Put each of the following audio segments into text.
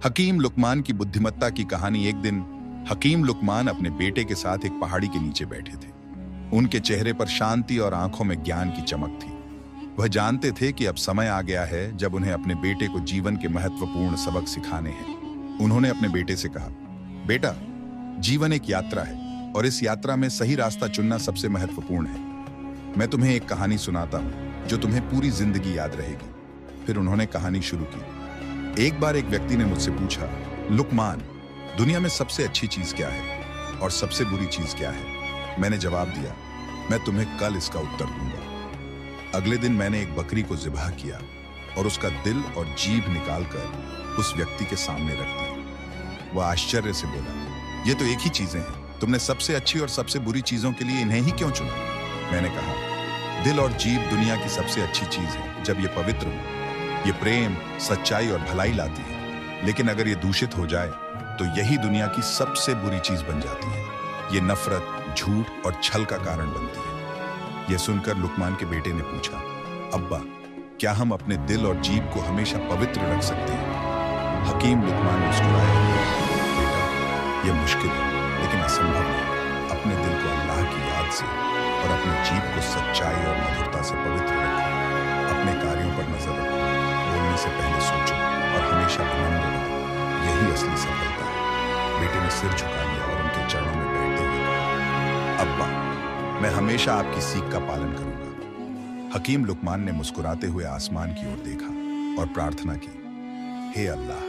हकीम लुकमान की बुद्धिमत्ता की कहानी। एक दिन हकीम लुकमान अपने बेटे के साथ एक पहाड़ी के नीचे बैठे थे। उनके चेहरे पर शांति और आंखों में ज्ञान की चमक थी। वह जानते थे कि अब समय आ गया है जब उन्हें अपने बेटे को जीवन के महत्वपूर्ण सबक सिखाने हैं। उन्होंने अपने बेटे से कहा, बेटा, जीवन एक यात्रा है और इस यात्रा में सही रास्ता चुनना सबसे महत्वपूर्ण है। मैं तुम्हें एक कहानी सुनाता हूं जो तुम्हें पूरी जिंदगी याद रहेगी। फिर उन्होंने कहानी शुरू की। एक बार एक व्यक्ति ने मुझसे पूछा, लुकमान, दुनिया में सबसे अच्छी चीज क्या है और सबसे बुरी चीज क्या है? मैंने जवाब दिया, मैं तुम्हें कल इसका उत्तर दूंगा। अगले दिन मैंने एक बकरी को ज़िबह किया और उसका दिल और जीभ निकालकर उस व्यक्ति के सामने रख दिया। वह आश्चर्य से बोला, ये तो एक ही चीजें हैं, तुमने सबसे अच्छी और सबसे बुरी चीजों के लिए इन्हें ही क्यों चुना? मैंने कहा, दिल और जीभ दुनिया की सबसे अच्छी चीज है जब ये पवित्र हो। ये प्रेम, सच्चाई और भलाई लाती है। लेकिन अगर ये दूषित हो जाए तो यही दुनिया की सबसे बुरी चीज बन जाती है। ये नफरत, झूठ और छल का कारण बनती है। यह सुनकर लुकमान के बेटे ने पूछा, अब्बा, क्या हम अपने दिल और जीभ को हमेशा पवित्र रख सकते हैं? हकीम लुकमान मुस्कुराया, बेटा, यह मुश्किल है लेकिन असंभव नहीं। अपने दिल को अल्लाह की याद से और अपने जीभ को सच्चाई और मधुरता से पवित्र रखो। अपने कार्यों पर नजर रखो, बोलने से पहले सोचो और हमेशा विनम्र रहो। यही असली सफलता है। बेटे ने सिर झुका लिया और उनके चरणों में बैठते हुए कहा, अब्बा, मैं हमेशा आपकी सीख का पालन करूंगा। हकीम लुकमान ने मुस्कुराते हुए आसमान की ओर देखा और प्रार्थना की, हे अल्लाह,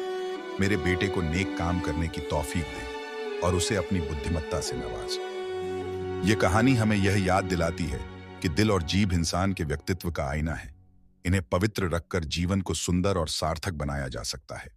मेरे बेटे को नेक काम करने की तौफीक दे और उसे अपनी बुद्धिमत्ता से नवाज। ये कहानी हमें यह याद दिलाती है कि दिल और जीभ इंसान के व्यक्तित्व का आईना है। इन्हें पवित्र रखकर जीवन को सुंदर और सार्थक बनाया जा सकता है।